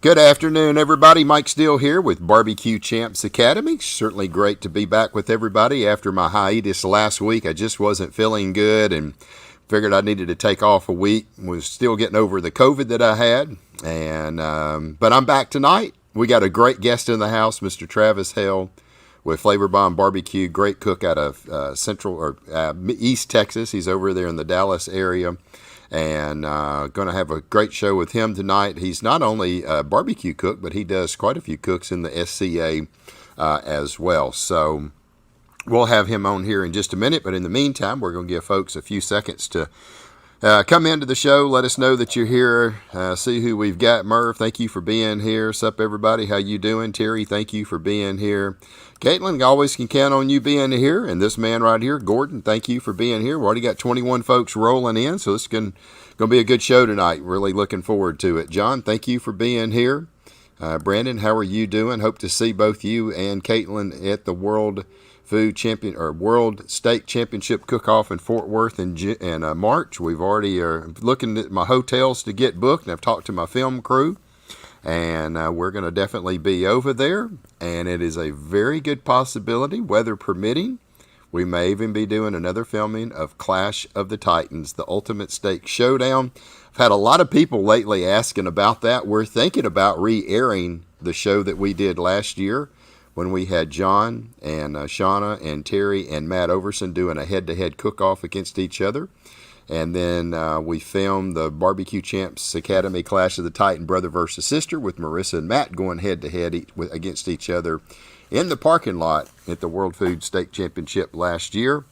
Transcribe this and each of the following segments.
Good afternoon, everybody. Mike Steele here with BBQ Champs Academy. Certainly great to be back with everybody after my hiatus last week. I just wasn't feeling good and figured I needed to take off a week. Was still getting over the COVID that I had, but I'm back tonight. We got a great guest in the house, Mr. Travis Hale with Flavor Bomb Barbecue. Great cook out of East Texas. He's over there in the Dallas area. And going to have a great show with him tonight. He's not only a barbecue cook, but he does quite a few cooks in the SCA as well. So we'll have him on here in just a minute. But in the meantime, we're going to give folks a few seconds to come into the show. Let us know that you're here. See who we've got. Merv, thank you for being here. Sup, everybody? How you doing? Terry, thank you for being here. Caitlin, always can count on you being here. And this man right here, Gordon, thank you for being here. We already got 21 folks rolling in, so it's going to be a good show tonight. Really looking forward to it. John, thank you for being here. Brandon, how are you doing? Hope to see both you and Caitlin at the World Steak Championship Cook-Off in Fort Worth in March. We've already are looking at my hotels to get booked, and I've talked to my film crew. And we're going to definitely be over there. And it is a very good possibility, weather permitting, we may even be doing another filming of Clash of the Titans, the Ultimate Steak Showdown. I've had a lot of people lately asking about that. We're thinking about re-airing the show that we did last year when we had John and Shauna and Terry and Matt Overson doing a head-to-head cook-off against each other. And then we filmed the Barbecue Champs Academy Clash of the Titan Brother versus Sister with Marissa and Matt going head-to-head against each other in the parking lot at the World Food Steak Championship last year.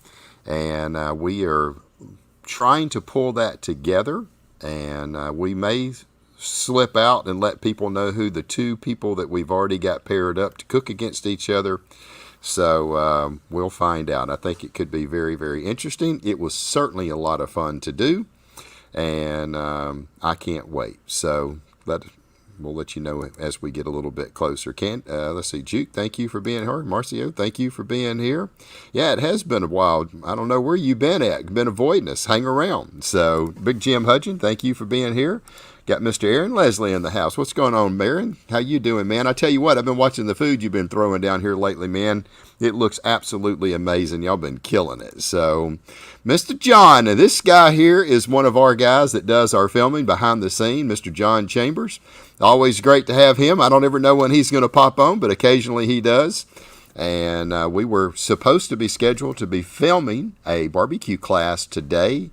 And we are trying to pull that together. And we may slip out and let people know who the two people that we've already got paired up to cook against each other. So we'll find out. I think it could be very, very interesting. It was certainly a lot of fun to do, and I can't wait. So we'll let you know as we get a little bit closer. Let's see, Juke, thank you for being here. Marcio, thank you for being here. Yeah, it has been a while. I don't know where you've been at. Been avoiding us. Hang around. So Big Jim Hudgen, thank you for being here. Got Mr. Aaron Leslie in the house. What's going on, Aaron? How you doing, man? I tell you what, I've been watching the food you've been throwing down here lately, man. It looks absolutely amazing. Y'all been killing it. So, Mr. John, now this guy here is one of our guys that does our filming behind the scene, Mr. John Chambers. Always great to have him. I don't ever know when he's going to pop on, but occasionally he does. And we were supposed to be scheduled to be filming a barbecue class today,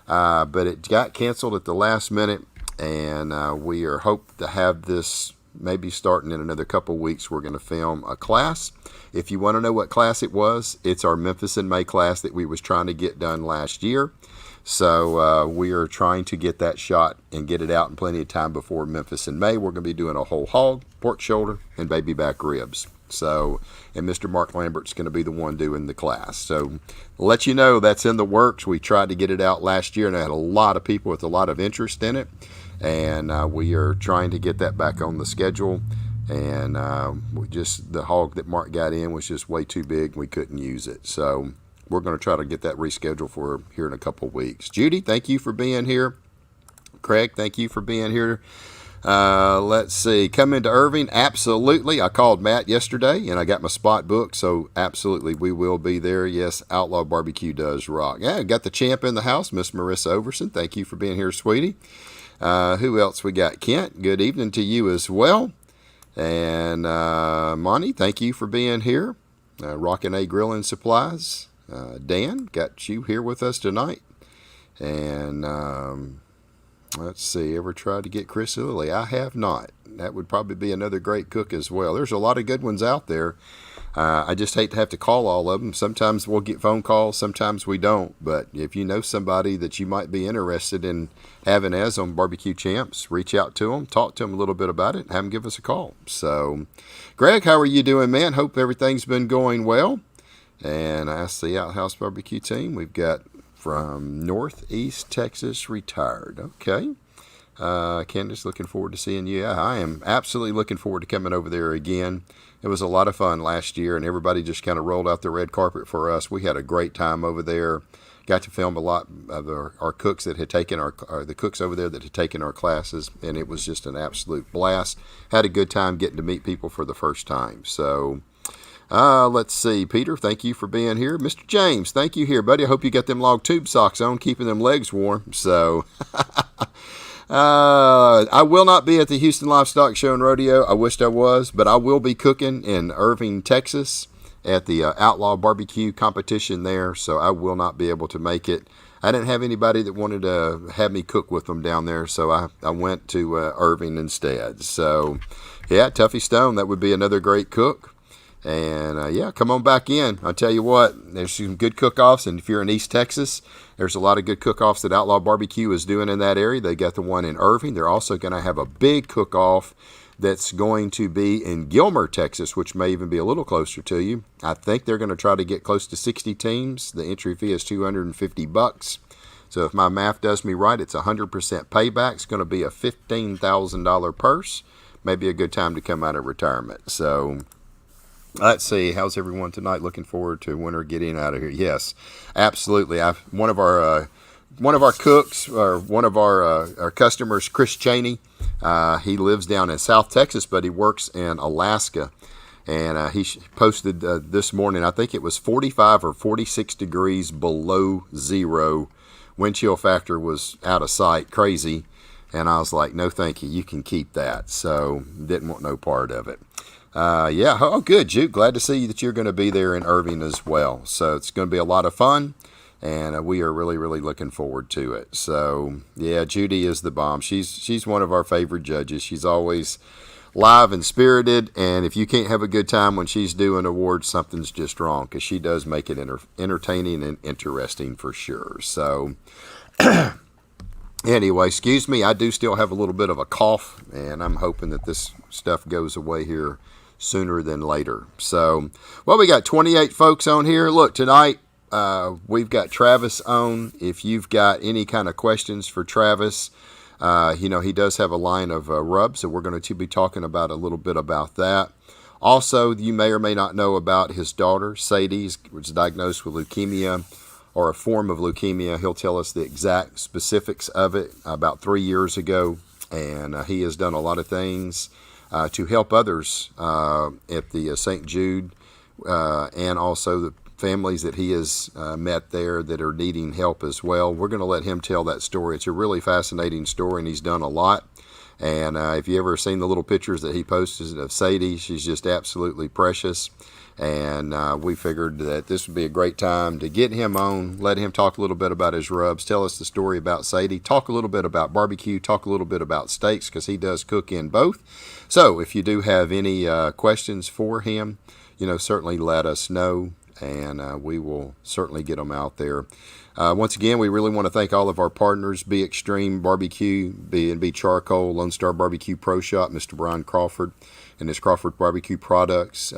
but it got canceled at the last minute. And we are hope to have this maybe starting in another couple weeks. We're going to film a class. If you want to know what class it was, it's our Memphis in May class that we was trying to get done last year. So we are trying to get that shot and get it out in plenty of time before Memphis in May. We're going to be doing a whole hog, pork shoulder, and baby back ribs. So, and Mr. Mark Lambert's going to be the one doing the class. So, I'll let you know that's in the works. We tried to get it out last year, and I had a lot of people with a lot of interest in it. And we are trying to get that back on the schedule. And the hog that Mark got in was just way too big. We couldn't use it. So, we're going to try to get that rescheduled for here in a couple of weeks. Judy, thank you for being here. Craig, thank you for being here. Let's see. Come into Irving. Absolutely. I called Matt yesterday and I got my spot booked. So absolutely we will be there. Yes. Outlaw Barbecue does rock. Yeah. I got the champ in the house, Miss Marissa Overson. Thank you for being here, sweetie. Who else we got? Kent. Good evening to you as well. And, Monty, thank you for being here. Rockin' A Grilling Supplies. Dan, got you here with us tonight. And, let's see, ever tried to get Chris Lilly? I have not. That would probably be another great cook as well. There's a lot of good ones out there. I just hate to have to call all of them. Sometimes we'll get phone calls, sometimes we don't. But if you know somebody that you might be interested in having as on Barbecue Champs, reach out to them, talk to them a little bit about it, and have them give us a call. So, Greg, how are you doing, man? Hope everything's been going well. And I asked the Outhouse Barbecue team. We've got from Northeast Texas retired. Okay. Candace, looking forward to seeing you. Yeah, I am absolutely looking forward to coming over there again. It was a lot of fun last year, and everybody just kind of rolled out the red carpet for us. We had a great time over there. Got to film a lot of our cooks that had taken the cooks over there that had taken our classes, and it was just an absolute blast. Had a good time getting to meet people for the first time. So, let's see. Peter, thank you for being here. Mr. James, thank you here, buddy. I hope you got them log tube socks on, keeping them legs warm. So, I will not be at the Houston Livestock Show and Rodeo. I wished I was, but I will be cooking in Irving, Texas, at the Outlaw Barbecue competition there, so I will not be able to make it. I didn't have anybody that wanted to have me cook with them down there, so I went to Irving instead. So, yeah, Tuffy Stone, that would be another great cook. And, yeah, come on back in. I'll tell you what, there's some good cook-offs, and if you're in East Texas, there's a lot of good cook-offs that Outlaw Barbecue is doing in that area. They got the one in Irving. They're also going to have a big cook-off that's going to be in Gilmer, Texas, which may even be a little closer to you. I think they're going to try to get close to 60 teams. The entry fee is $250. So if my math does me right, it's 100% payback. It's going to be a $15,000 purse. Maybe a good time to come out of retirement. So let's see. How's everyone tonight? Looking forward to winter getting out of here. Yes, absolutely. One of our cooks, or one of our customers, Chris Cheney, he lives down in South Texas, but he works in Alaska. And he posted this morning, I think it was 45 or 46 degrees below zero. Wind chill factor was out of sight, crazy. And I was like, no, thank you. You can keep that. So didn't want no part of it. Yeah. Oh, good, Jude. Glad to see that you're going to be there in Irving as well. So it's going to be a lot of fun. And we are really, really looking forward to it. So, yeah, Judy is the bomb. She's one of our favorite judges. She's always live and spirited. And if you can't have a good time when she's doing awards, something's just wrong, because she does make it entertaining and interesting for sure. So, anyway, excuse me. I do still have a little bit of a cough, and I'm hoping that this stuff goes away here sooner than later. So, well, we got 28 folks on here. Look, tonight, we've got Travis on. If you've got any kind of questions for Travis, he does have a line of rubs, so we're going to be talking about a little bit about that. Also, you may or may not know about his daughter, Sadie, was diagnosed with leukemia, or a form of leukemia. He'll tell us the exact specifics of it about 3 years ago, and he has done a lot of things to help others at the St. Jude, and also the families that he has met there that are needing help as well. We're going to let him tell that story. It's a really fascinating story, and he's done a lot. And if you ever seen the little pictures that he posted of Sadie, she's just absolutely precious. And we figured that this would be a great time to get him on, let him talk a little bit about his rubs, tell us the story about Sadie, talk a little bit about barbecue, talk a little bit about steaks, because he does cook in both. So if you do have any questions for him, certainly let us know, and we will certainly get them out there. Once again, we really want to thank all of our partners: Be Extreme Barbecue, B&B Charcoal, Lone Star Barbecue Pro Shop, Mr. Brian Crawford and his Crawford Barbecue Products,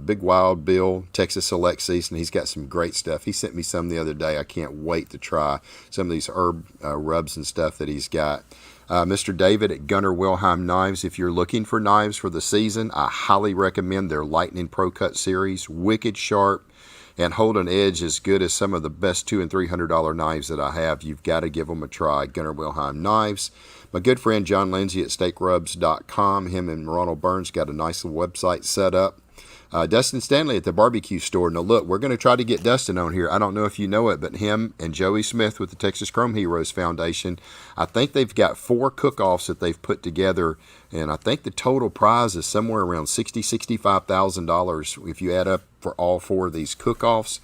Big Wild Bill, Texas Select Season. He's got some great stuff. He sent me some the other day. I can't wait to try some of these herb rubs and stuff that he's got. Mr. David at Gunnar Wilhelm Knives. If you're looking for knives for the season, I highly recommend their Lightning Pro Cut series. Wicked sharp and hold an edge as good as some of the best $200 and $300 knives that I have. You've got to give them a try. Gunnar Wilhelm Knives. My good friend John Lindsay at steakrubs.com. Him and Ronald Burns got a nice little website set up. Dustin Stanley at the barbecue store. Now look, we're going to try to get Dustin on here. I don't know if you know it, but him and Joey Smith with the Texas Chrome Heroes Foundation, I think they've got 4 cook-offs that they've put together, and I think the total prize is somewhere around $65,000 if you add up for all 4 of these cook-offs.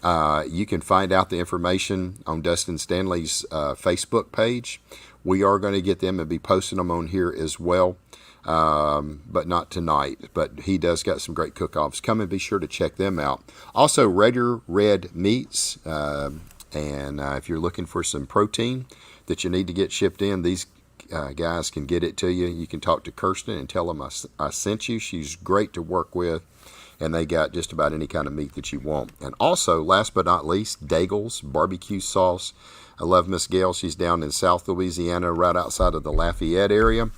You can find out the information on Dustin Stanley's Facebook page. We are going to get them and be posting them on here as well. But not tonight. But he does got some great cook-offs. Come and be sure to check them out. Also, Raider Red Meats. And if you're looking for some protein that you need to get shipped in, these guys can get it to you. You can talk to Kirsten and tell them I sent you. She's great to work with. and they got just about any kind of meat that you want. And also, last but not least, Daigle's barbecue sauce. I love Miss Gail. She's down in South Louisiana, right outside of the Lafayette area,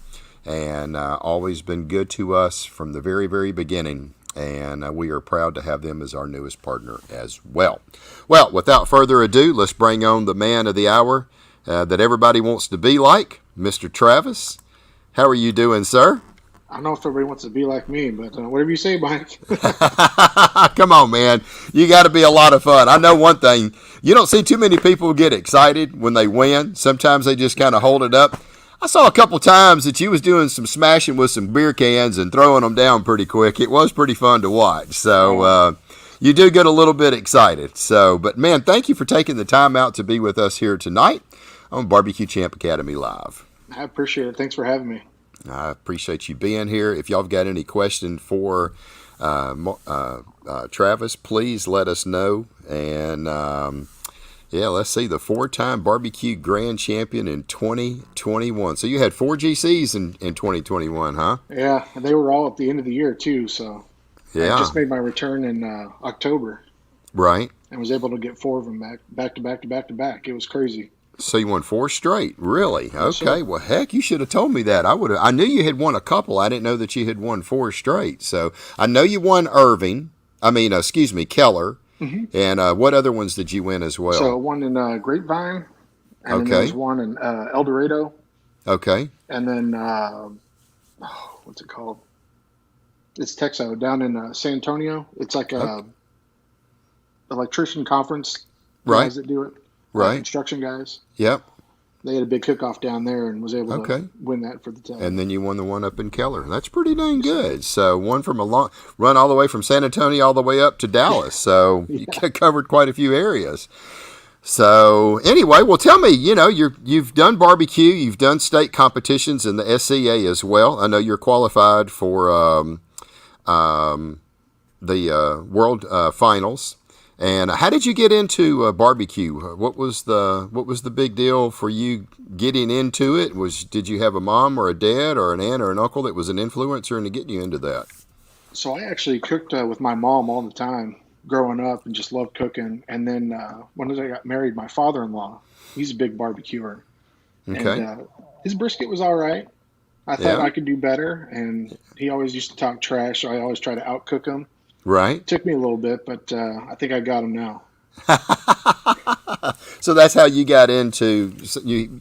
and always been good to us from the very, very beginning. And we are proud to have them as our newest partner as well. Well, without further ado, let's bring on the man of the hour that everybody wants to be like, Mr. Travis. How are you doing, sir? I don't know if everybody wants to be like me, but whatever you say, Mike. Come on, man. You got to be a lot of fun. I know one thing. You don't see too many people get excited when they win. Sometimes they just kind of hold it up. I saw a couple times that you was doing some smashing with some beer cans and throwing them down pretty quick. It was pretty fun to watch. So you do get a little bit excited. So, but man, thank you for taking the time out to be with us here tonight on Barbecue Champ Academy Live. I appreciate it. Thanks for having me. I appreciate you being here. If y'all have got any question for Travis, please let us know. And yeah, let's see, the 4-time barbecue grand champion in 2021. So you had 4 GCs in 2021, huh? Yeah, and they were all at the end of the year too. So yeah, I just made my return in October. Right. And was able to get 4 of them back to back. It was crazy. So you won 4 straight, really? Okay, Sure. well, heck, you should have told me that. I knew you had won a couple. I didn't know that you had won 4 straight. So I know you won Keller. Hmm. And what other ones did you win as well? So one in Grapevine, and then there Okay. was one in El Dorado, Okay. and then what's it called? It's Texo down in San Antonio. It's like Okay. a electrician conference Right. guys that do it, Right. construction guys. Yep. They had a big cook-off down there and was able Okay. to win that for the team. And then you won the one up in Keller. That's pretty dang good. So one from a long run all the way from San Antonio all the way up to Dallas. So you covered quite a few areas. So anyway, well, tell me, you've done barbecue, you've done state competitions in the SCA as well. I know you're qualified for the World Finals. And how did you get into barbecue? What was the big deal for you getting into it? Did you have a mom or a dad or an aunt or an uncle that was an influencer into getting you into that? So I actually cooked with my mom all the time growing up and just loved cooking. And then when I got married, my father-in-law, he's a big barbecuer. Okay. And his brisket was all right. I thought Yeah. I could do better. And he always used to talk trash, so I always try to outcook him. Right. Took me a little bit, but I think I got him now. So that's how you got into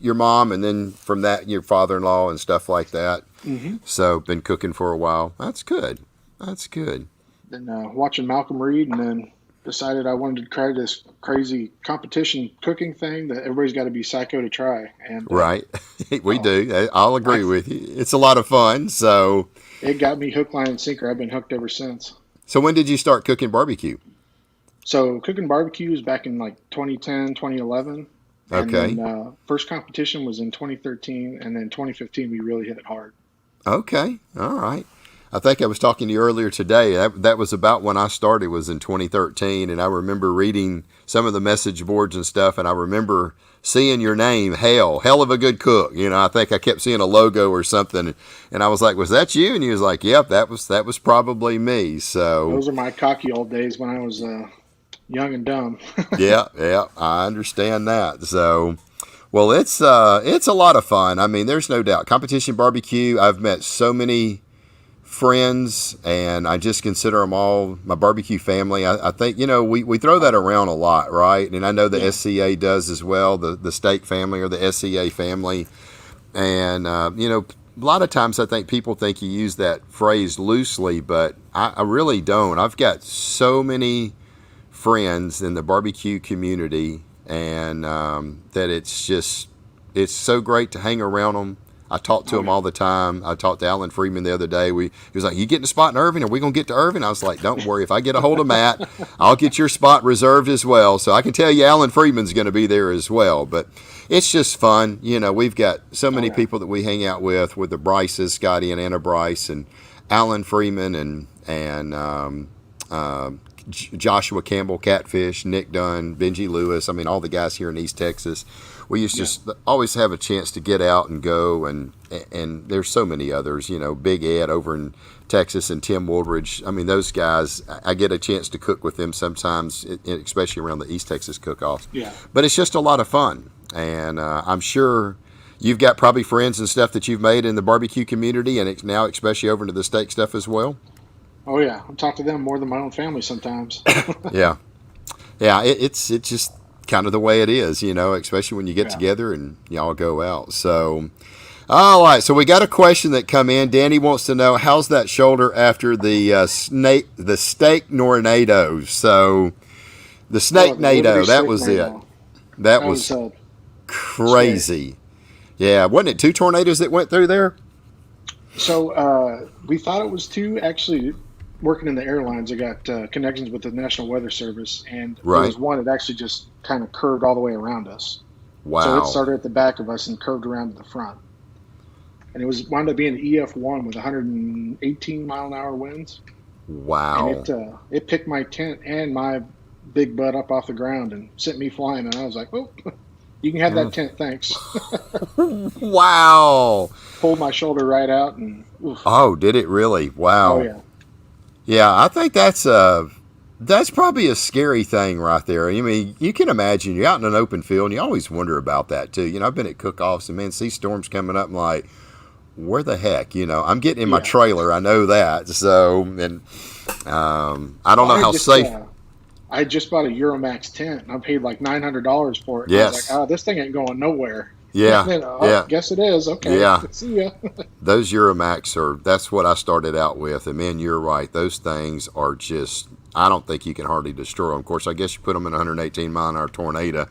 your mom, and then from that your father-in-law and stuff like that. Hmm. So been cooking for a while. That's good. That's good. Then watching Malcolm Reed, and then decided I wanted to try this crazy competition cooking thing that everybody's got to be psycho to try. And Right. We oh, do. I'll agree with you. It's a lot of fun. So it got me hook, line, and sinker. I've been hooked ever since. when did you start cooking barbecue? So cooking barbecue was back in like 2010, 2011. And Okay. then first competition was in 2013. And then 2015, we really hit it hard. Okay. All right. I think I was talking to you earlier today. That was about when I started, was in 2013. And I remember reading some of the message boards and stuff. And I remember seeing your name, Hale, hell of a good cook. I think I kept seeing a logo or something. And I was like, was that you? And he was like, yep, that was probably me. So Those are my cocky old days when I was young and dumb. yeah, I understand that. So, well, it's a lot of fun. I mean, there's no doubt. Competition barbecue. I've met so many friends, and I just consider them all my barbecue family. I think we throw that around a lot, right? And I know the Yeah. SCA does as well, the steak family or the SCA family. And a lot of times I think people think you use that phrase loosely, but I really don't. I've got so many friends in the barbecue community, and that it's so great to hang around them. I talk to Oh, him yeah. all the time. I talked to Alan Freeman the other day. He was like, "You getting a spot in Irving? Are we going to get to Irving?" I was like, "Don't worry. If I get a hold of Matt, I'll get your spot reserved as well." So I can tell you, Alan Freeman's going to be there as well. But it's just fun. We've got so Oh, many yeah. people that we hang out with the Bryces, Scotty and Anna Bryce, and Alan Freeman, and Joshua Campbell Catfish, Nick Dunn, Benji Lewis. I mean, all the guys here in East Texas. We used to always have a chance to get out and go, and there's so many others. You know, Big Ed over in Texas and Tim Woolridge. I mean, those guys, I get a chance to cook with them sometimes, especially around the East Texas cook-offs. Yeah. But it's just a lot of fun, and I'm sure you've got probably friends and stuff that you've made in the barbecue community, and it's now especially over into the steak stuff as well. Oh yeah, I talk to them more than my own family sometimes. Yeah, it's just kind of the way it is, you know, especially when you get together and y'all go out. So, all right, so we got a question that come in. Danny wants to know, how's that shoulder after the steak tornado? So, the snake NATO, that was it. That was crazy. Yeah, wasn't it 2 tornadoes that went through there? So we thought it was 2. Actually, working in the airlines, I got connections with the National Weather Service, and there was one that actually just kind of curved all the way around us. Wow. So it started at the back of us and curved around to the front. And it wound up being an EF1 with 118 mile an hour winds. Wow. And it picked my tent and my big butt up off the ground and sent me flying, and I was like, oh, you can have that tent, thanks. Wow. Pulled my shoulder right out. And oof. Oh, did it really? Wow. Oh, yeah. Yeah, I think that's probably a scary thing right there. I mean, you can imagine you're out in an open field, and you always wonder about that, too. You know, I've been at cook-offs, and, man, see storms coming up, and like, where the heck? You know, I'm getting in my trailer. I know that. So, and I don't know how safe. I just bought a Euromax tent, and I paid like $900 for it. Yes. I was like, oh, this thing ain't going nowhere. Yeah. Then, guess it is. Okay. Yeah. See ya. Those Euromax that's what I started out with. And man, you're right. Those things are just, I don't think you can hardly destroy them. Of course, I guess you put them in a 118 mile an hour tornado,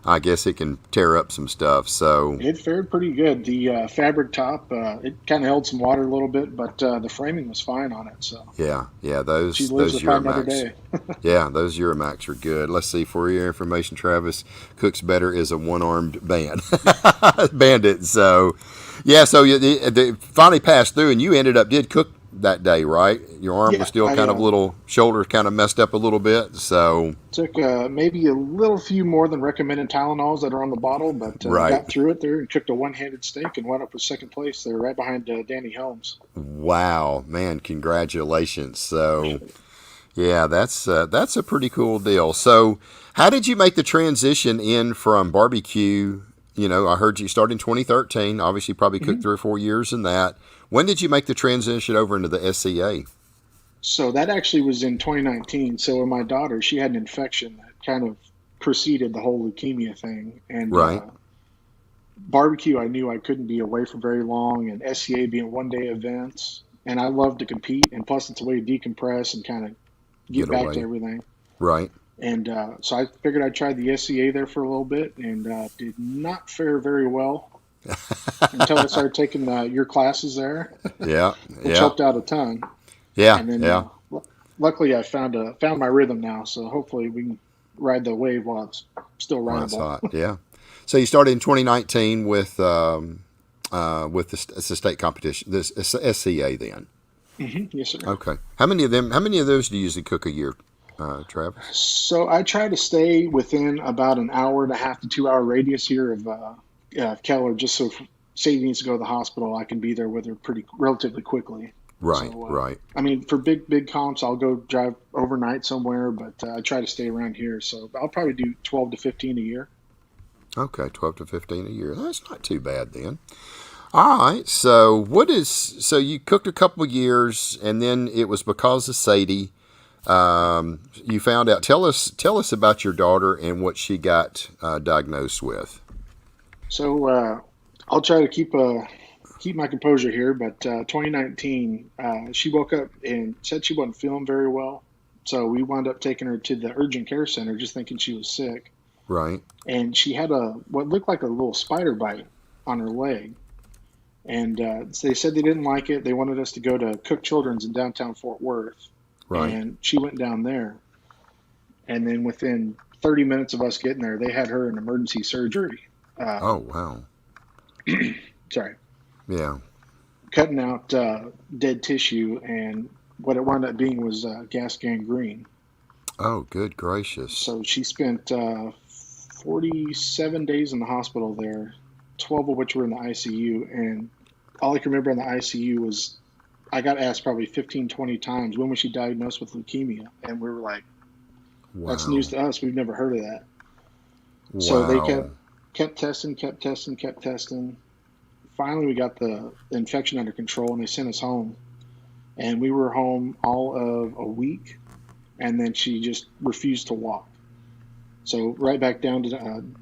I guess it can tear up some stuff. So it fared pretty good. The fabric top, it kind of held some water a little bit, but the framing was fine on it. So yeah, those Euromax. Yeah, those Euromax are good. Let's see, for your information, Travis, Cooks Better is a one-armed bandit. So yeah, so they finally passed through, and you did cook that day, right? Your arm was still kind of shoulder kind of messed up a little bit, so took maybe a few more than recommended Tylenols that are on the bottle, but got through it there and cooked a one-handed steak and went up with second place there, right behind Danny Helms. Wow, man, congratulations! So yeah, that's a pretty cool deal. So how did you make the transition in from barbecue? You know, I heard you started in 2013. Obviously, probably cooked 3 or 4 years in that. When did you make the transition over into the SCA? So that actually was in 2019. So my daughter, she had an infection that kind of preceded the whole leukemia thing. And barbecue, I knew I couldn't be away for very long, and SCA being one-day events. And I love to compete, and plus it's a way to decompress and kind of get back to everything. Right. And so I figured I'd try the SCA there for a little bit, and did not fare very well. Until I started taking your classes there. Yeah, which helped out a ton. Yeah, and then, luckily, I found my rhythm now, so hopefully we can ride the wave while it's still rideable. That's hot. Yeah. So you started in 2019 with the state competition, this SCA then. Mm-hmm. Yes, sir. Okay. How many of those do you usually cook a year, Travis? So I try to stay within about an hour and a half to 2 hour radius here of Keller, just so if Sadie needs to go to the hospital, I can be there with her relatively quickly. Right, so, right. I mean, for big comps, I'll go drive overnight somewhere, but I try to stay around here. So I'll probably do 12 to 15 a year. Okay, 12 to 15 a year. That's not too bad then. All right. So you cooked a couple of years, and then it was because of Sadie. You found out. Tell us about your daughter and what she got diagnosed with. So I'll try to keep my composure here, but 2019, she woke up and said she wasn't feeling very well. So we wound up taking her to the urgent care center, just thinking she was sick. Right. And she had what looked like a little spider bite on her leg. And they said they didn't like it. They wanted us to go to Cook Children's in downtown Fort Worth. Right. And she went down there. And then within 30 minutes of us getting there, they had her in emergency surgery. Oh, wow. Sorry. Yeah. Cutting out dead tissue, and what it wound up being was gas gangrene. Oh, good gracious. So she spent 47 days in the hospital there, 12 of which were in the ICU. And all I can remember in the ICU was I got asked probably 15, 20 times, when was she diagnosed with leukemia? And we were like, that's news Wow. to us. We've never heard of that. So they Wow. kept testing, kept testing, kept testing. Finally, we got the infection under control, and they sent us home. And we were home all of a week, and then she just refused to walk. So right back to downtown,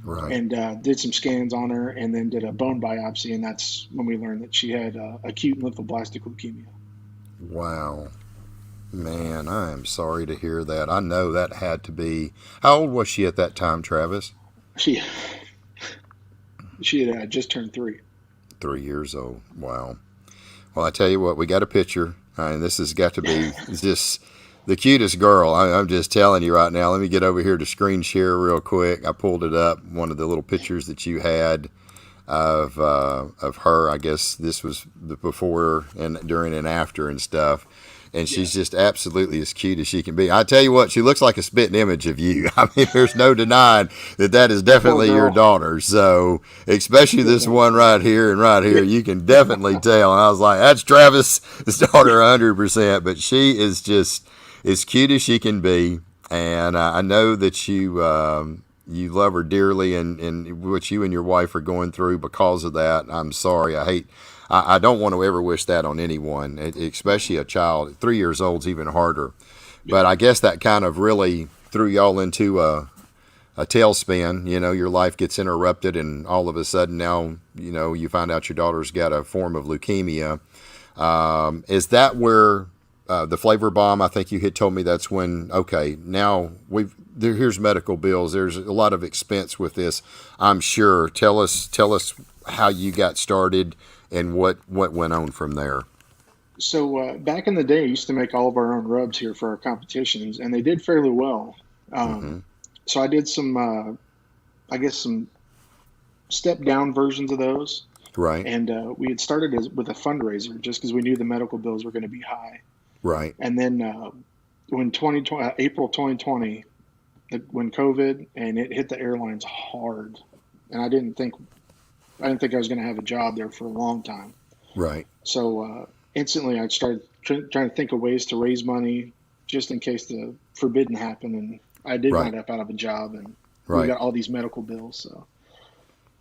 Right. and did some scans on her, and then did a bone biopsy, and that's when we learned that she had acute lymphoblastic leukemia. Wow. Man, I am sorry to hear that. I know that had to be. How old was she at that time, Travis? She she had just turned 3. 3 years old. Wow. Well, I tell you what, we got a picture, and this has got to be just the cutest girl. I'm just telling you right now. Let me get over here to screen share real quick. I pulled it up, one of the little pictures that you had of her. I guess this was the before and during and after and stuff. And Yeah, she's just absolutely as cute as she can be. I tell you what, she looks like a spitting image of you. I mean, there's no denying that that is poor definitely your girl. daughter. So, especially Yeah, this thanks. one right here and right here, you can definitely tell. And I was like, that's Travis's daughter 100%. But she is just as cute as she can be. And I know that you love her dearly, and what you and your wife are going through because of that. I'm sorry. I don't want to ever wish that on anyone, especially a child. 3 years old's even harder. Yeah. But I guess that kind of really threw y'all into a tailspin. You know, your life gets interrupted, and all of a sudden now, you know, you find out your daughter's got a form of leukemia. Is that where the flavor bomb? I think you had told me that's when. Okay, now here's medical bills. There's a lot of expense with this. I'm sure. Tell us how you got started and what went on from there. So back in the day, I used to make all of our own rubs here for our competitions, and they did fairly well. Mm-hmm. So I did some, I guess, some step down versions of those, Right. and we had started with a fundraiser just because we knew the medical bills were going to be high. Right. And then when 2020, April 2020, when COVID and it hit the airlines hard, and I didn't think I was going to have a job there for a long time. Right. So instantly, I started trying to think of ways to raise money just in case the forbidden happened, and I did Right. wind up out of a job, and we Right. got all these medical bills. So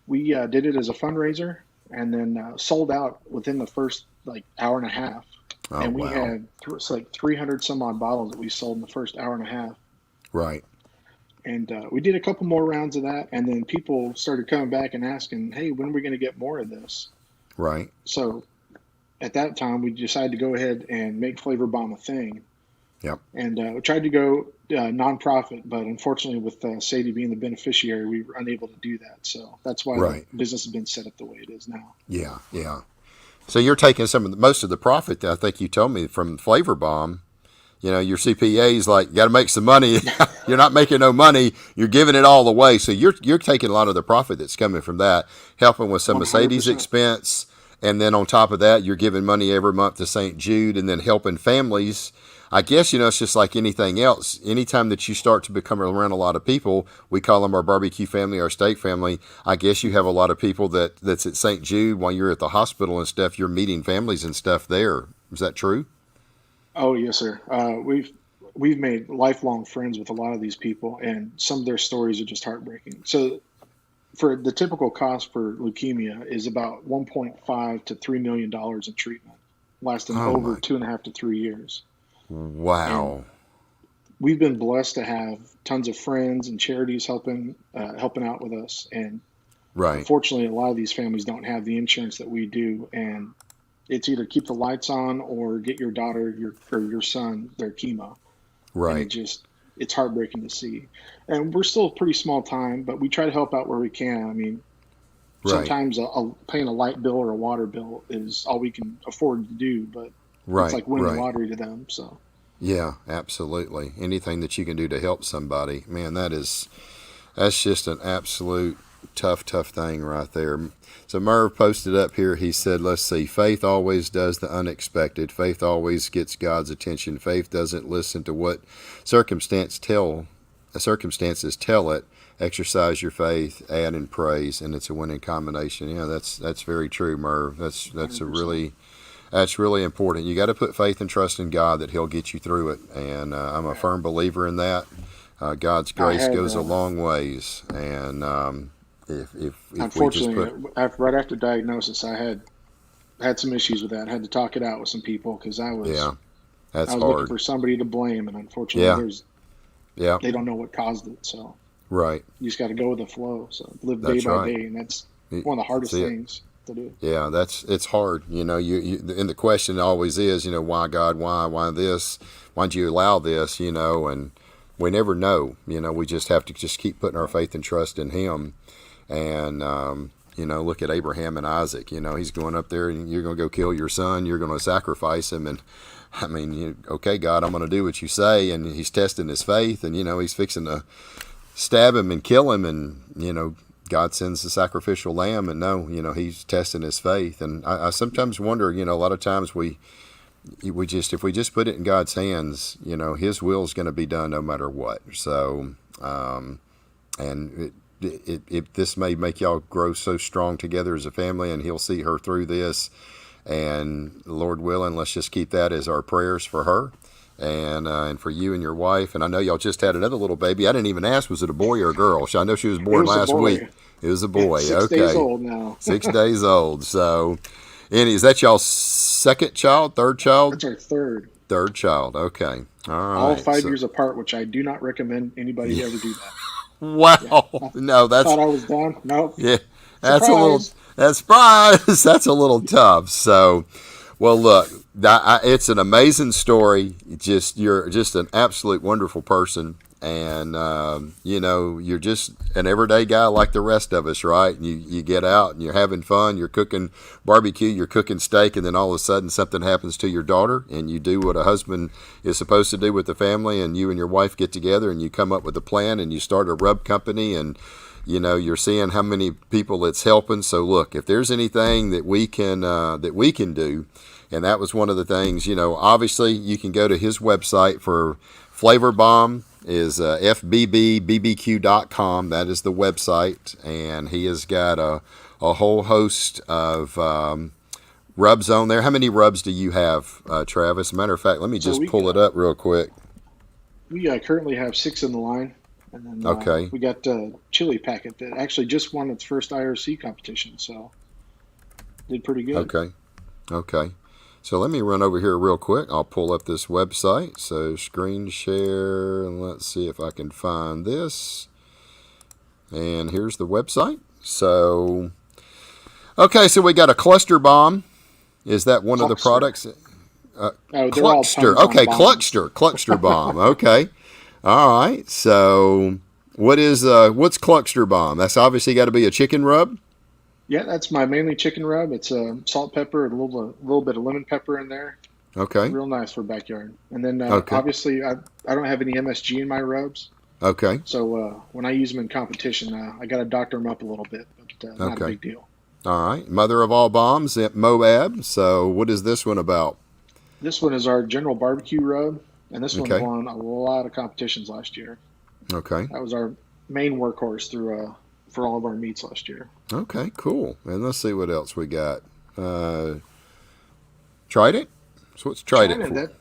we did it as a fundraiser, and then sold out within the first like hour and a half. Oh And we wow. had it's like 300 some odd bottles that we sold in the first hour and a half. Right. And we did a couple more rounds of that, and then people started coming back and asking, "Hey, when are we going to get more of this?" Right. So at that time, we decided to go ahead and make Flavor Bomb a thing, Yep. and we tried to go nonprofit, but unfortunately, with Sadie being the beneficiary, we were unable to do that. So that's why the Right. business has been set up the way it is now. Yeah. Yeah. So you're taking most of the profit that I think you told me from Flavor Bomb. You know, your CPA's like, you got to make some money. You're not making no money. You're giving it all away. So you're taking a lot of the profit that's coming from that, helping with some of Sadie's 100%. expense, and then on top of that, you're giving money every month to St. Jude, and then helping families. I guess you know it's just like anything else. Anytime that you start to become around a lot of people, we call them our barbecue family, our steak family. I guess you have a lot of people that's at St. Jude while you're at the hospital and stuff. You're meeting families and stuff there. Is that true? Oh yes, sir. We've made lifelong friends with a lot of these people, and some of their stories are just heartbreaking. So for the typical cost for leukemia is about 1.5 to $3 million in treatment, lasting Oh over my! 2.5 to 3 years. And Wow! we've been blessed to have tons of friends and charities helping out with us. And Right, unfortunately, a lot of these families don't have the insurance that we do, and it's either keep the lights on or get your daughter or your son their chemo. And right, it's heartbreaking to see. And we're still a pretty small time, but we try to help out where we can. I mean, right, sometimes paying a light bill or a water bill is all we can afford to do, but it's right, like winning the right. lottery to them. So Yeah, absolutely. Anything that you can do to help somebody, man, that's just an absolute tough thing right there. So Merv posted up here. He said, let's see, faith always does the unexpected. Faith always gets God's attention. Faith doesn't listen to what circumstances tell it. Exercise your faith, add in praise, and it's a winning combination. Yeah, that's very true, Merv. That's a 100%. really That's really important. You got to put faith and trust in God that He'll get you through it, and I'm a firm believer in that. God's grace goes a long ways, and if we just unfortunately, put right after diagnosis, I had some issues with that. I had to talk it out with some people because I yeah, was that's looking hard. for somebody to blame, and unfortunately, Yeah, yeah, they don't know what caused it. So right. you just got to go with the flow. So live day That's by right. day, and that's one of the hardest See it. things to do. Yeah, it's hard. You and the question always is, why God, why this, why'd you allow this, and we never know. We just have to just keep putting our faith and trust in Him, and look at Abraham and Isaac. He's going up there, and you're going to go kill your son. You're going to sacrifice him, and I mean, okay, God, I'm going to do what you say, and he's testing his faith, and he's fixing to stab him and kill him, and God sends the sacrificial lamb, and he's testing his faith. And I sometimes wonder, a lot of times we just, if we just put it in God's hands, His will is going to be done no matter what. So, and this may make y'all grow so strong together as a family, and He'll see her through this. And Lord willing, let's just keep that as our prayers for her. And for you and your wife. And I know y'all just had another little baby. I didn't even ask, was it a boy or a girl? I know she was born last week. It was a boy. 6 days old now. 6 days old. So, and is that y'all's second child, third child? That's our third. Third child. Okay. All right. All 5 years apart, which I do not recommend anybody ever do that. Wow. Yeah. No, that's. Thought I was done. Nope. Yeah. That's Surprise. a little. That's surprise. That's a little tough. So, well, look, it's an amazing story. You're just an absolute wonderful person, and you're just an everyday guy like the rest of us, right? You get out and you're having fun. You're cooking barbecue. You're cooking steak, and then all of a sudden something happens to your daughter, and you do what a husband is supposed to do with the family, and you and your wife get together and you come up with a plan and you start a rub company, and you're seeing how many people it's helping. So look, if there's anything that we can do, and that was one of the things, obviously you can go to his website for Flavor Bomb is fbbbbq.com. That is the website, and he has got a whole host of rubs on there. How many rubs do you have, Travis? Matter of fact, let me just pull it up real quick. We currently have 6 in the line. And then Okay. we got chili packet that actually just won its first IRC competition, so did pretty good. Okay. So let me run over here real quick. I'll pull up this website. So screen share, and let's see if I can find this. And here's the website. So, okay, so we got a cluster bomb. Is that one of the products? Cluckster. Okay, Cluckster bomb. Okay. All right. So, what's Cluckster bomb? That's obviously got to be a chicken rub. Yeah, that's my mainly chicken rub. It's salt, pepper, and a little bit of lemon pepper in there. Okay. Real nice for backyard. And then obviously I don't have any MSG in my rubs. Okay. So when I use them in competition, I got to doctor them up a little bit, but not a big deal. All right. Mother of all bombs at Moab. So what is this one about? This one is our general barbecue rub, and this one won a lot of competitions last year. Okay. That was our main workhorse for all of our meats last year. Okay, cool. And let's see what else we got. Trident? So what's Trident for?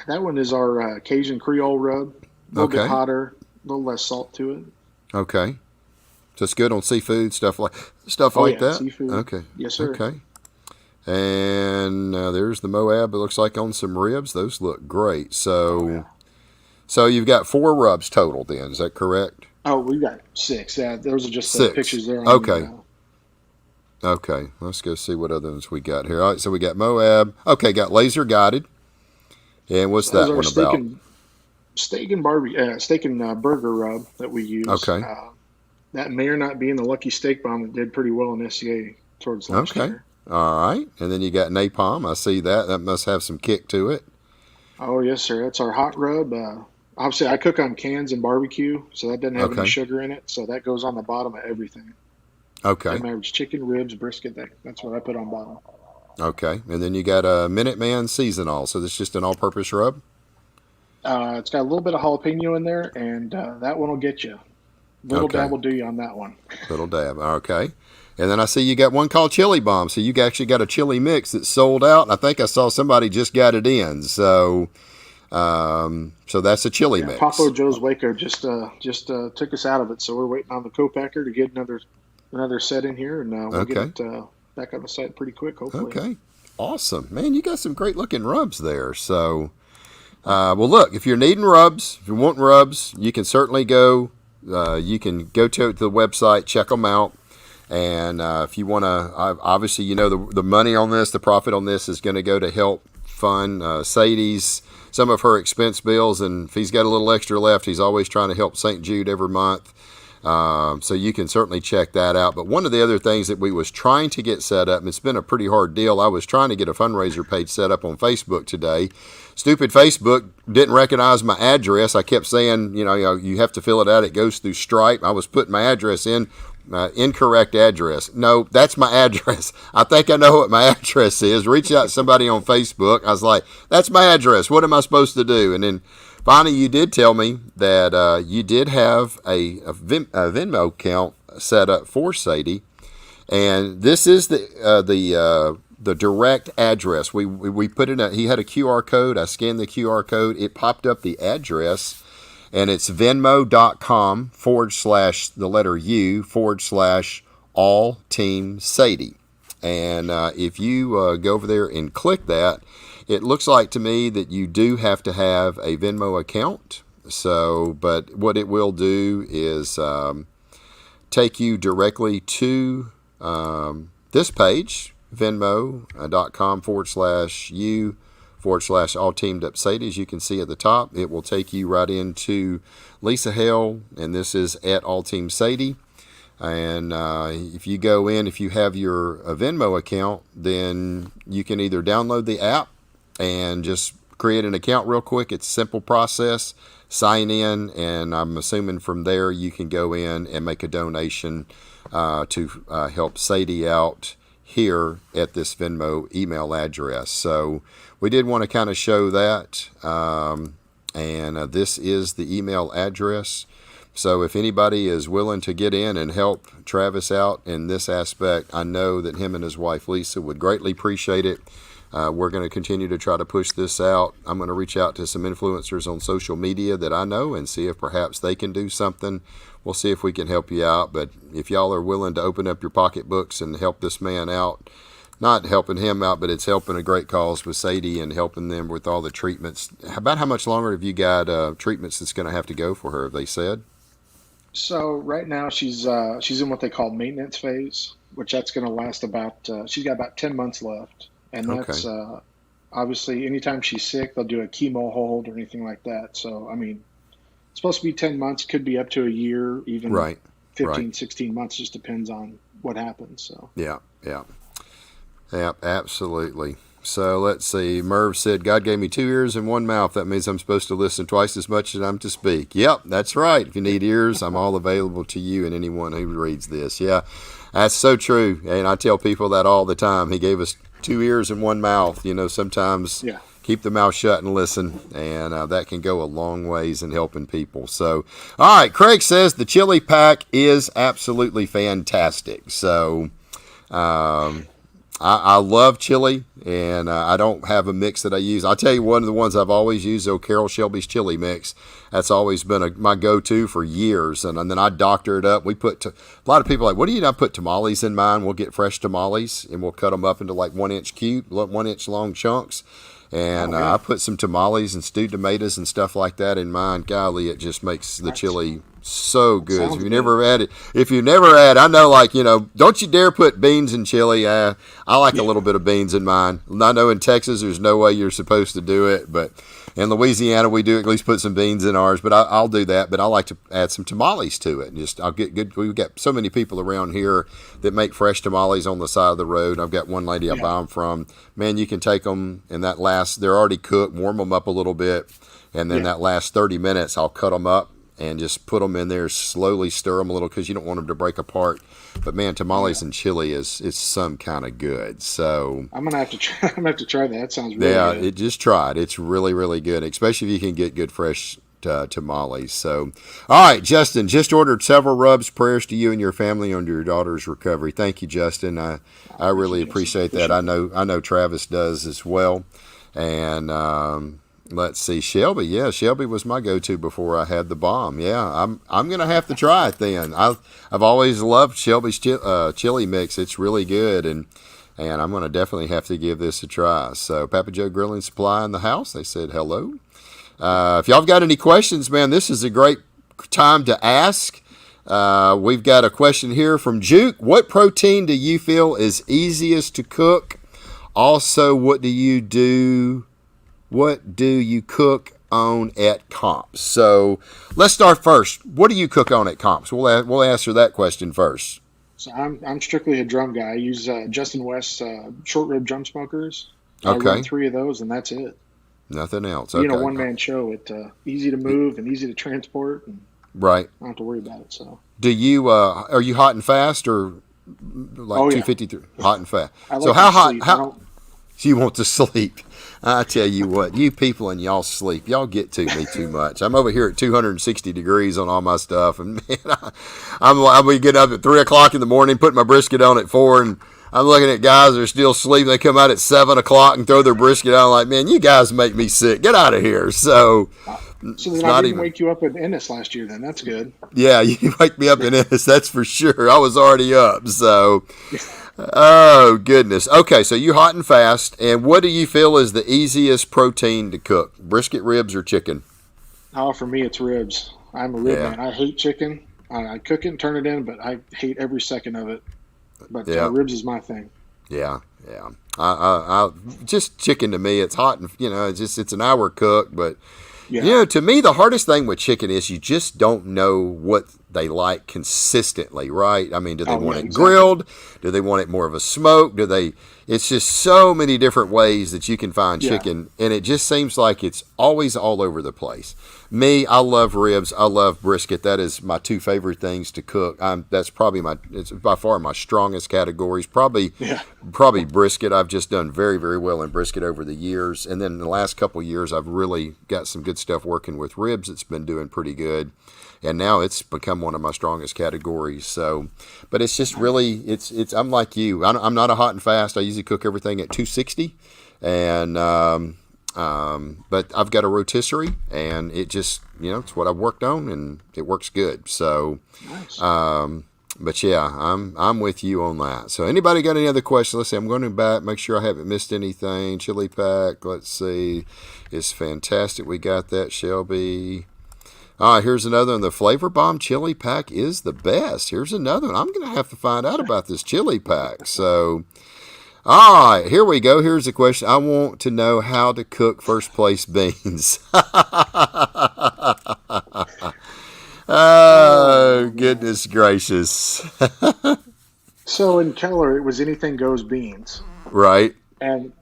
That one is our Cajun Creole Rub. A little bit hotter, a little less salt to it. Okay. So it's good on seafood, stuff like that? Seafood. Okay. Yes, sir. Okay. And there's the Moab. It looks like on some ribs. Those look great. So, so you've got 4 rubs total then. Is that correct? Oh, we got 6. Yeah, those are just 6. Pictures there. Okay. Okay. Let's go see what other ones we got here. All right. So we got Moab. Okay. Got laser guided. And what's that one about? Steak and burger rub that we use. Okay. That may or not be in the Lucky Steak Bomb that did pretty well in SCA towards last year. All right. And then you got napalm. I see that. That must have some kick to it. Oh, yes, sir. That's our hot rub. Obviously, I cook on cans and barbecue, so that doesn't have any sugar in it. So that goes on the bottom of everything. Okay. Batman average chicken, ribs, brisket. That's what I put on bottom. Okay. And then you got a Minuteman Seasonal. So this is just an all-purpose rub? It's got a little bit of jalapeno in there, and that one will get you. Little Okay. dab will do you on that one. Little dab. Okay. And then I see you got one called Chili Bomb. So you actually got a chili mix that's sold out. And I think I saw somebody just got it in. So so that's a chili Yeah, mix. Papo Joe's Waco just took us out of it, so we're waiting on the co-packer to get another set in here, and we'll get Okay. it back on the site pretty quick, hopefully. Okay. Awesome. Man, you got some great looking rubs there. So, well, look, if you're needing rubs, if you want rubs, you can certainly go. You can go to the website, check them out. And if you want to, obviously, you know, the money on this, the profit on this is going to go to help fund Sadie's, some of her expense bills. And if he's got a little extra left, he's always trying to help St. Jude every month. So you can certainly check that out. But one of the other things that we was trying to get set up, and it's been a pretty hard deal, I was trying to get a fundraiser page set up on Facebook today. Stupid Facebook didn't recognize my address. I kept saying, you have to fill it out. It goes through Stripe. I was putting my address in. Incorrect address. No, that's my address. I think I know what my address is. Reach out to somebody on Facebook. I was like, that's my address. What am I supposed to do? And then finally, you did tell me that you did have a Venmo account set up for Sadie, and this is the direct address. We put in he had a QR code. I scanned the QR code. It popped up the address, and it's venmo.com / the letter U / all team Sadie. And if you go over there and click that, it looks like to me that you do have to have a Venmo account. So, but what it will do is take you directly to this page, venmo.com / you / all teamed up Sadie. As you can see at the top, it will take you right into Lisa Hale, and this is at all team Sadie. And if you go in, if you have your Venmo account, then you can either download the app and just create an account real quick. It's a simple process. Sign in, and I'm assuming from there you can go in and make a donation to help Sadie out here at this Venmo email address. So we did want to kind of show that, and this is the email address. So if anybody is willing to get in and help Travis out in this aspect, I know that him and his wife Lisa would greatly appreciate it. We're going to continue to try to push this out. I'm going to reach out to some influencers on social media that I know and see if perhaps they can do something. We'll see if we can help you out. But if y'all are willing to open up your pocketbooks and help this man out, not helping him out, but it's helping a great cause with Sadie and helping them with all the treatments. About how much longer have you got treatments that's going to have to go for her, have they said? So right now she's in what they call maintenance phase, which that's going to last about she's got about 10 months left, and that's Okay. obviously anytime she's sick they'll do a chemo hold or anything like that. So I mean, it's supposed to be 10 months, could be up to a year, even Right. Right. 15, 16 months, just depends on what happens. So Yeah. Yeah. Yeah. Absolutely. So let's see. Merv said, God gave me 2 ears and 1 mouth. That means I'm supposed to listen twice as much as I'm to speak. Yep, that's right. If you need ears, I'm all available to you and anyone who reads this. Yeah, that's so true. And I tell people that all the time. He gave us 2 ears and 1 mouth. Sometimes yeah. keep the mouth shut and listen. And that can go a long ways in helping people. So, all right, Craig says the chili pack is absolutely fantastic. So, I love chili, and I don't have a mix that I use. I'll tell you one of the ones I've always used, Carol Shelby's chili mix. That's always been my go-to for years, and then I doctor it up. A lot of people are like, what do you not put tamales in mine? We'll get fresh tamales, and we'll cut them up into like 1-inch long chunks. And Oh yeah. I put some tamales and stewed tomatoes and stuff like that in mine. Golly, it just makes the That's, chili so that good. If sounds you good. never had it, I know, don't you dare put beans in chili. I like a little bit of beans in mine. I know in Texas there's no way you're supposed to do it, but in Louisiana we do at least put some beans in ours. But I'll do that. But I like to add some tamales to it. And I'll get good. We've got so many people around here that make fresh tamales on the side of the road. I've got one lady I Yeah. buy them from. Man, you can take them and they're already cooked, warm them up a little bit, and then Yeah. that last 30 minutes I'll cut them up and just put them in there, slowly stir them a little because you don't want them to break apart. But man, tamales and chili is some kind of good. So I'm gonna have to try. I'm gonna have to try that. That sounds really good. just try it. It's really, really good, especially if you can get good fresh tamales. So, all right, Justin, just ordered several rubs. Prayers to you and your family on your daughter's recovery. Thank you, Justin. I really appreciate that. I know Travis does as well. And let's see, Shelby. Yeah, Shelby was my go-to before I had the bomb. Yeah, I'm gonna have to try it then. I've always loved Shelby's chili mix. It's really good, and I'm gonna definitely have to give this a try. So, Papa Joe Grilling Supply in the house. They said hello. If y'all have got any questions, man, this is a great time to ask. We've got a question here from Juke. What protein do you feel is easiest to cook? Also, what do you cook on at comps? So let's start first. What do you cook on at comps? We'll answer that question first. So I'm strictly a drum guy. I use Justin West's short rib drum smokers. Okay. I run 3 of those, and that's it. Nothing else. Okay. One man show. It easy to move and easy to transport, and right. I don't have to worry about it. So, do you are you hot and fast or like 253 hot and fast? So how hot? How you want to sleep? I tell you what, you people and y'all sleep. Y'all get to me too much. I'm over here at 260 degrees on all my stuff, and man, I'm getting up at 3 o'clock in the morning, putting my brisket on at 4, and I'm looking at guys that are still sleeping. They come out at 7 o'clock and throw their brisket out. I'm like, man, you guys make me sick. Get out of here. So then I didn't wake you up at Ennis last year. Then that's good. Yeah, you wake me up in Ennis. That's for sure. I was already up. So, oh goodness. Okay, so you hot and fast. And what do you feel is the easiest protein to cook? Brisket, ribs, or chicken? Oh, for me, it's ribs. I'm a rib man. I hate chicken. I cook it and turn it in, but I hate every second of it. But ribs is my thing. Yeah. I just chicken to me. It's hot and it's an hour cook. But to me, the hardest thing with chicken is you just don't know what they like consistently, right? I mean, do they want it grilled? Do they want it more of a smoke? It's just so many different ways that you can find chicken, and it just seems like it's always all over the place. Me, I love ribs. I love brisket. That is my 2 favorite things to cook. That's probably it's by far my strongest categories. Probably brisket. I've just done very, very well in brisket over the years, and then in the last couple of years, I've really got some good stuff working with ribs. It's been doing pretty good. And now it's become one of my strongest categories. So, but it's just really, I'm like you. I'm not a hot and fast. I usually cook everything at 260, and but I've got a rotisserie, and it just it's what I've worked on, and it works good. So, nice. But yeah, I'm with you on that. So, anybody got any other questions? Let's see. I'm going back, make sure I haven't missed anything. Chili pack. Let's see. It's fantastic. We got that, Shelby. All right, here's another one. The Flavor Bomb Chili Pack is the best. Here's another one. I'm going to have to find out about this chili pack. So, all right, here we go. Here's the question. I want to know how to cook first place beans. Oh, goodness gracious. So in Keller, it was anything goes beans. Right. And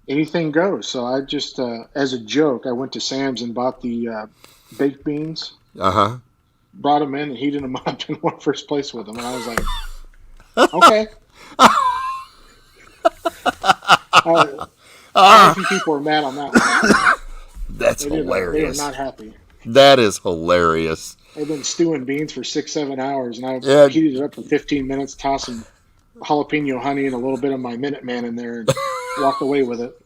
anything goes. So I just, as a joke, I went to Sam's and bought the baked beans. Brought them in and heated them up and won first place with them. And I was like, okay. I think people are mad on that one. That's hilarious. They are not happy. That is hilarious. They've been stewing beans for 6-7 hours, and I heated it up for 15 minutes, tossed some jalapeno honey and a little bit of my Minute Man in there, and walked away with it.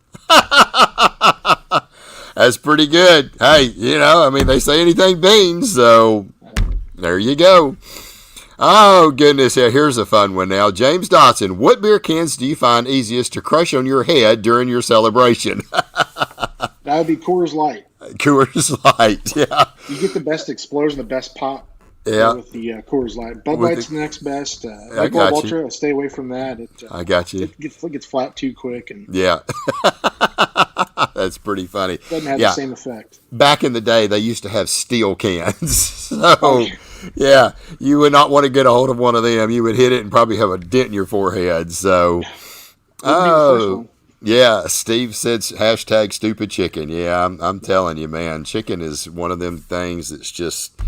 That's pretty good. Hey, they say anything beans, so there you go. Oh, goodness. Yeah, here's a fun one now. James Dotson, what beer cans do you find easiest to crush on your head during your celebration? That would be Coors Light. Coors Light, yeah. You get the best explosion, the best pop with the Coors Light. Bud Light's the next best. Michelob Ultra, stay away from that. I got you. It gets flat too quick. And yeah. That's pretty funny. Doesn't have the same effect. Back in the day, they used to have steel cans. So, yeah, you would not want to get a hold of one of them. You would hit it and probably have a dent in your forehead. So, yeah, Steve said hashtag stupid chicken. Yeah, I'm telling you, man, chicken is one of them things that's just,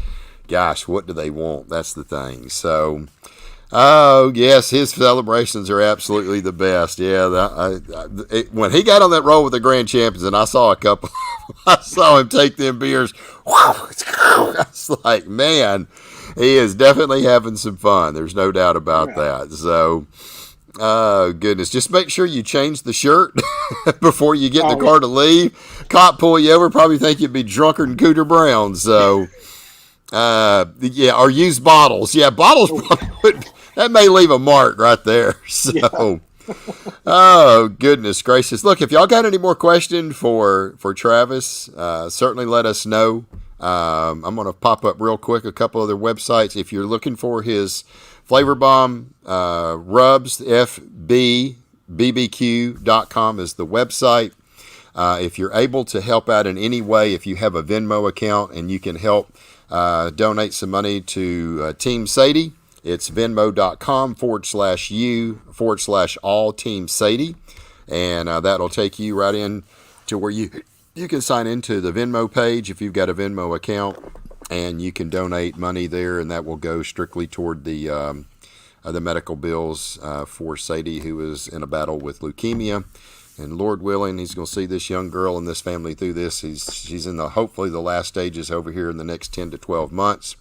gosh, what do they want? That's the thing. So, oh yes, his celebrations are absolutely the best. Yeah, when he got on that roll with the Grand Champions, and I saw a couple, I saw him take them beers. I was like, man, he is definitely having some fun. There's no doubt about that. So, oh goodness, just make sure you change the shirt before you get in the car to leave. Cop pull you over, probably think you'd be drunker than Cooter Brown. So, yeah, or use bottles. Yeah, bottles that may leave a mark right there. So, oh goodness gracious! Look, if y'all got any more questions for Travis, certainly let us know. I'm going to pop up real quick a couple other websites. If you're looking for his Flavor Bomb rubs, BBQ.com is the website. If you're able to help out in any way, if you have a Venmo account and you can help donate some money to Team Sadie, it's venmo.com/u/all Team Sadie. And that'll take you right in to where you can sign into the Venmo page if you've got a Venmo account, and you can donate money there, and that will go strictly toward the medical bills for Sadie, who is in a battle with leukemia. And Lord willing, he's going to see this young girl and this family through this. She's in hopefully the last stages over here in the next 10 to 12 months.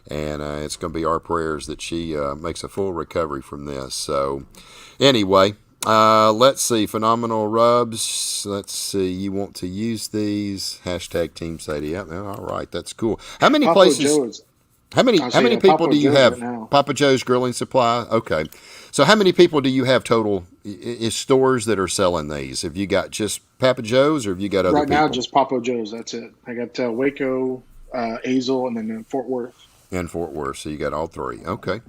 And it's going to be our prayers that she makes a full recovery from this. So anyway, let's see. Phenomenal Rubs. Let's see. You want to use these. # Team Sadie. Yeah, all right. That's cool. How many Papa places? Joe's. How many people Papa do you Joe's have? right now. Papa Joe's Grilling Supply. Okay. So how many people do you have total stores that are selling these? Have you got just Papa Joe's, or have you got other Right people? now, just Papa Joe's. That's it. I got Waco, Azle, and then Fort Worth. And Fort Worth. So you got all three. Okay.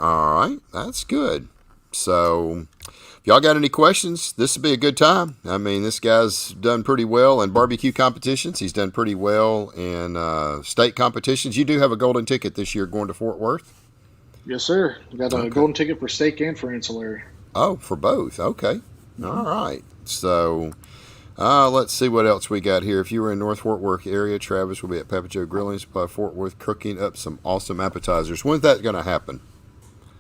All right. That's good. So if y'all got any questions, this would be a good time. I mean, this guy's done pretty well in barbecue competitions. He's done pretty well in state competitions. You do have a golden ticket this year going to Fort Worth? Yes, sir. I got a golden ticket for steak and for ancillary. Oh, for both. Okay. All right. So let's see what else we got here. If you were in North Fort Worth area, Travis will be at Papa Joe Grilling Supply Fort Worth cooking up some awesome appetizers. When's that going to happen?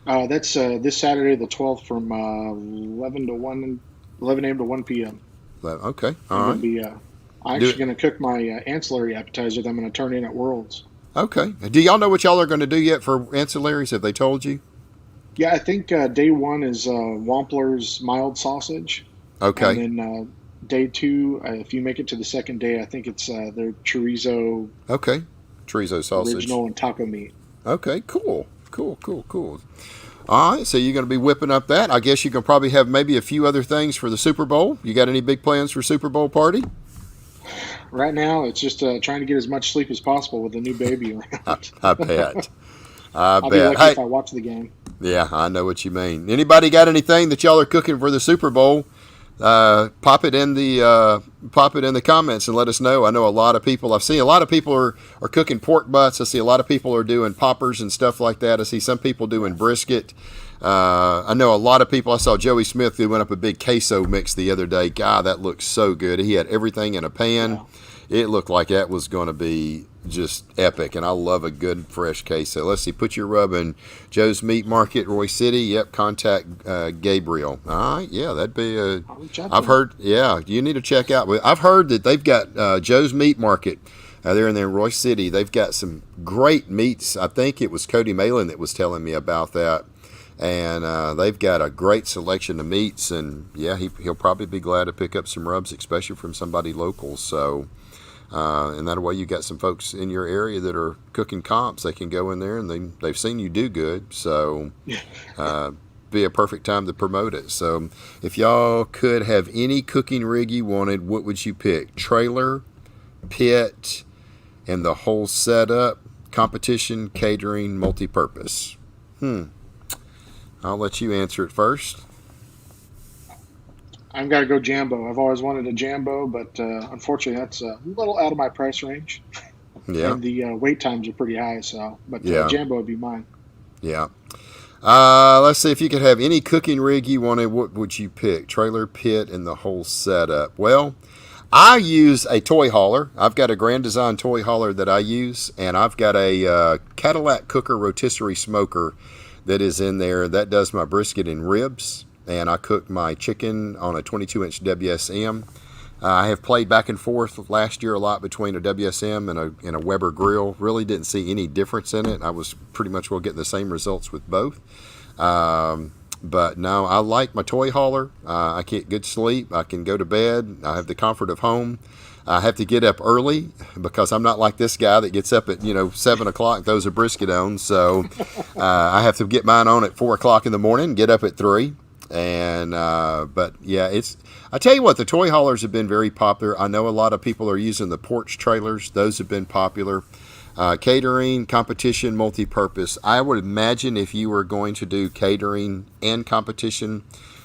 That's this Saturday, the 12th, from 11 a.m. to 1 p.m. Okay. All right. I'm actually going to cook my ancillary appetizer that I'm going to turn in at Worlds. Okay. Do y'all know what y'all are going to do yet for ancillaries? Have they told you? Yeah, I think day one is Wampler's mild sausage. Okay. And then day two, if you make it to the second day, I think it's their chorizo. Okay. Chorizo sausage. Original and taco meat. Okay, cool. All right, so you're going to be whipping up that. I guess you can probably have maybe a few other things for the Super Bowl. You got any big plans for Super Bowl party? Right now, it's just trying to get as much sleep as possible with the new baby around. I bet. I'll be lucky if I watch the game. Yeah, I know what you mean. Anybody got anything that y'all are cooking for the Super Bowl? Pop it in the comments and let us know. I know a lot of people. I've seen a lot of people are cooking pork butts. I see a lot of people are doing poppers and stuff like that. I see some people doing brisket. I know a lot of people. I saw Joey Smith who went up a big queso mix the other day. God, that looked so good. He had everything in a pan. Wow. It looked like that was going to be just epic, and I love a good fresh queso. Let's see, put your rub in Joe's Meat Market, Roy City. Yep, contact Gabriel. All right, yeah, that'd be a. I've heard. Yeah, you need to check out. I've heard that they've got Joe's Meat Market. They're in there in Roy City. They've got some great meats. I think it was Cody Malin that was telling me about that. And they've got a great selection of meats. And, yeah, he'll probably be glad to pick up some rubs, especially from somebody local. So, and that way you got some folks in your area that are cooking comps. They can go in there and they've seen you do good. So, be a perfect time to promote it. So, if y'all could have any cooking rig you wanted, what would you pick? Trailer, pit, and the whole setup, competition, catering, multi-purpose. I'll let you answer it first. I've got to go Jambo. I've always wanted a Jambo, but unfortunately that's a little out of my price range. Yeah. And the wait times are pretty high, but Jambo would be mine. Yeah. Let's see, if you could have any cooking rig you wanted, what would you pick? Trailer, pit, and the whole setup. Well, I use a toy hauler. I've got a Grand Design toy hauler that I use, and I've got a Cadillac Cooker rotisserie smoker that is in there. That does my brisket and ribs, and I cook my chicken on a 22-inch WSM. I have played back and forth last year a lot between a WSM and a Weber grill. Really didn't see any difference in it. I was pretty much well getting the same results with both. But no, I like my toy hauler. I get good sleep. I can go to bed. I have the comfort of home. I have to get up early because I'm not like this guy that gets up at 7 o'clock and throws a brisket on. So I have to get mine on at 4 o'clock in the morning. Get up at 3. And but yeah, I tell you what, the toy haulers have been very popular. I know a lot of people are using the porch trailers. Those have been popular. Catering, competition, multi-purpose. I would imagine if you were going to do catering and competition,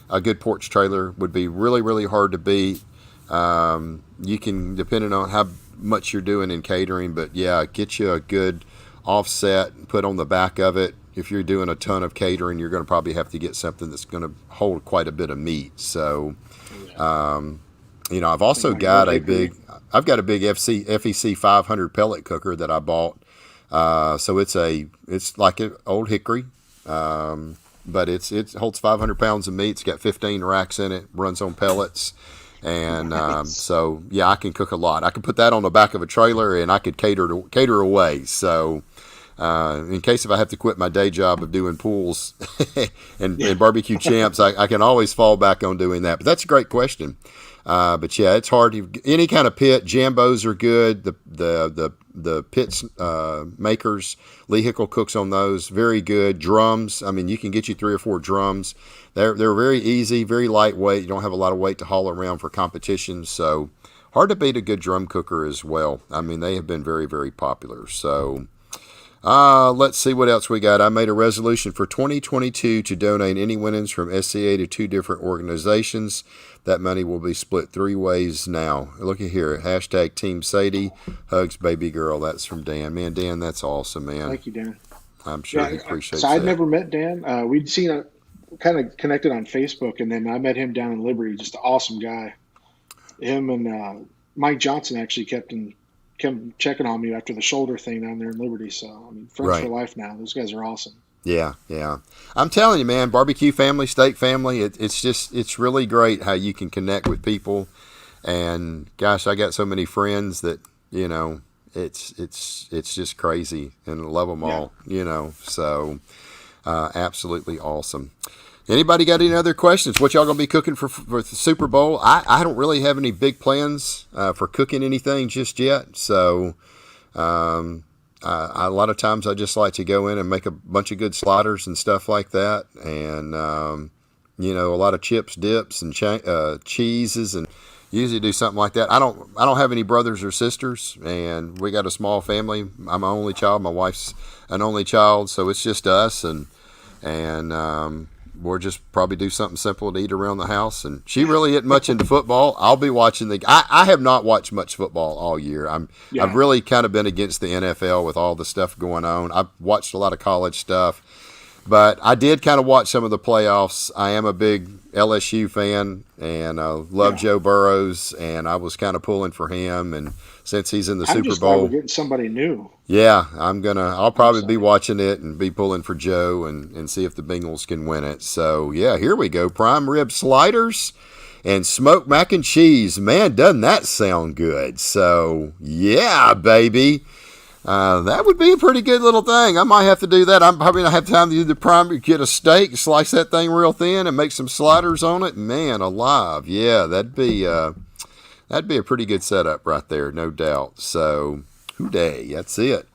a good porch trailer would be really, really hard to beat. You can, depending on how much you're doing in catering, but yeah, get you a good offset, put on the back of it. If you're doing a ton of catering, you're going to probably have to get something that's going to hold quite a bit of meat. So, I've also got a big FEC 500 pellet cooker that I bought. So it's like an old hickory, but it holds 500 pounds of meat. It's got 15 racks in it, runs on pellets. And Nice. so, yeah, I can cook a lot. I could put that on the back of a trailer, and I could cater away. So, in case if I have to quit my day job of doing pools and barbecue champs, I can always fall back on doing that. But that's a great question. But yeah, it's hard. Any kind of pit, Jambos are good. The pits makers, Vehicle cooks on those, very good. Drums, I mean, you can get you 3 or 4 drums. They're very easy, very lightweight. You don't have a lot of weight to haul around for competitions, so hard to beat a good drum cooker as well. I mean, they have been very, very popular. So let's see what else we got. I made a resolution for 2022 to donate any winnings from SCA to 2 different organizations. That money will be split 3 ways now. Look at here. Hashtag Team Sadie. Hugs, baby girl. That's from Dan. Man, Dan, that's awesome, man. Thank you, Dan. I'm sure he Yeah, appreciates so I'd that. never met Dan. We'd seen kind of connected on Facebook, and then I met him down in Liberty. Just an awesome guy. Him and Mike Johnson actually kept checking on me after the shoulder thing down there in Liberty. So I mean, friends for Right. life now. Those guys are awesome. Yeah, yeah. I'm telling you, man, barbecue family, steak family, it's really great how you can connect with people. And gosh, I got so many friends that, it's just crazy and I love them Yeah. all. So absolutely awesome. Anybody got any other questions? What y'all gonna be cooking for the Super Bowl? I don't really have any big plans for cooking anything just yet. So a lot of times I just like to go in and make a bunch of good sliders and stuff like that, and a lot of chips, dips, and cheeses, and usually do something like that. I don't have any brothers or sisters, and we got a small family. I'm an only child. My wife's an only child, so it's just us, and we'll just probably do something simple to eat around the house. And she really isn't much into football. I'll be watching I have not watched much football all year. I've Yeah. really kind of been against the NFL with all the stuff going on. I've watched a lot of college stuff, but I did kind of watch some of the playoffs. I am a big LSU fan, and love Yeah. Joe Burrows, and I was kind of pulling for him. And since he's in the I'm Super just glad we're Bowl, getting somebody new. yeah, I'll I'm probably be excited. watching it and be pulling for Joe and see if the Bengals can win it. So, yeah, here we go. Prime rib sliders and smoked mac and cheese. Man, doesn't that sound good? So, yeah, baby. That would be a pretty good little thing. I might have to do that. I'm probably not have time to do the prime. Get a steak, slice that thing real thin, and make some sliders on it. Man, alive. Yeah, that'd be a pretty good setup right there, no doubt. So, hooday, that's it.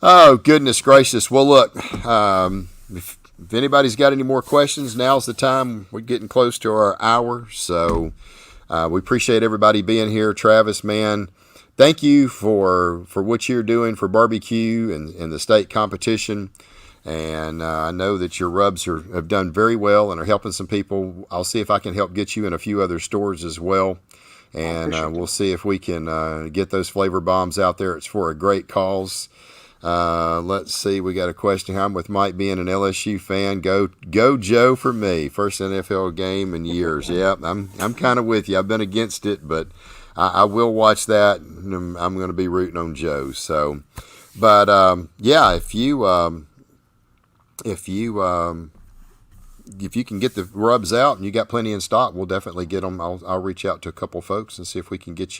Oh, goodness gracious. Well, look, if anybody's got any more questions, now's the time. We're getting close to our hour. So, we appreciate everybody being here. Travis, man, thank you for what you're doing for barbecue and the state competition. And I know that your rubs have done very well and are helping some people. I'll see if I can help get you in a few other stores as well. I And appreciate we'll that. see if we can get those flavor bombs out there. It's for a great cause. Let's see. We got a question here. I'm with Mike being an LSU fan. Go Joe for me. First NFL game in years. Yeah, I'm kind of with you. I've been against it, but I will watch that. I'm going to be rooting on Joe. So, but yeah, if you can get the rubs out and you got plenty in stock, we'll definitely get them. I'll reach out to a couple folks and see if we can get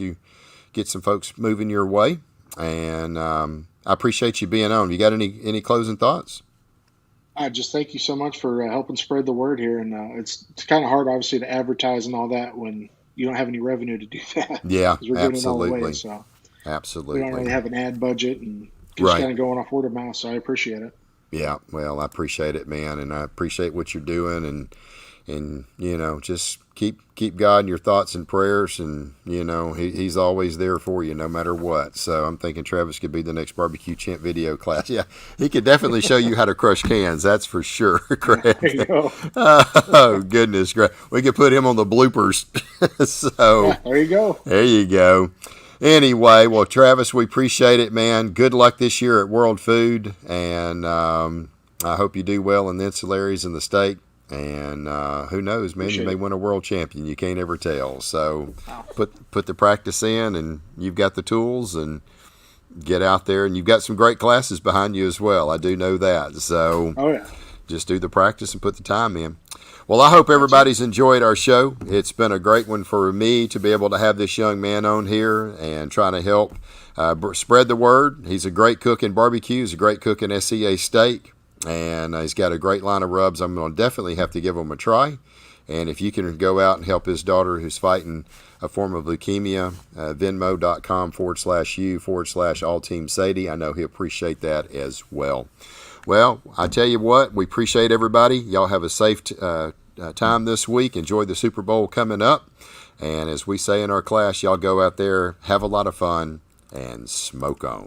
some folks moving your way. And I appreciate you being on. You got any closing thoughts? I just thank you so much for helping spread the word here. And it's kind of hard, obviously, to advertise and all that when you don't have any revenue to do that Yeah, because we're giving it all away. absolutely, So we don't really absolutely. have an ad budget and just Right. kind of going off word of mouth. So I appreciate it. Yeah. Well, I appreciate it, man, and I appreciate what you're doing, and just keep God in your thoughts and prayers, and he's always there for you no matter what. So I'm thinking Travis could be the next barbecue champ video class. Yeah, he could definitely show you how to crush cans, that's for sure. There Craig. you go. Oh goodness, great, we could put him on the bloopers. So Yeah, there you go. there you go. Anyway, well, Travis, we appreciate it, man. Good luck this year at World Food, and I hope you do well in the ancillaries in the state. And who knows, man, you Appreciate may it. win a world champion. You can't ever tell. So Wow. put the practice in, and you've got the tools, and get out there, and you've got some great classes behind you as well. I do know that. So Oh, yeah. just do the practice and put the time in. Well, I hope That's it. everybody's enjoyed our show. It's been a great one for me to be able to have this young man on here and trying to help spread the word. He's a great cook in barbecue. He's a great cook in SCA steak, and he's got a great line of rubs. I'm going to definitely have to give him a try. And if you can go out and help his daughter who's fighting a form of leukemia, venmo.com/u/all team Sadie, I know he'll appreciate that as well. Well, I tell you what, we appreciate everybody. Y'all have a safe time this week. Enjoy the Super Bowl coming up. And as we say in our class, y'all go out there, have a lot of fun, and smoke on.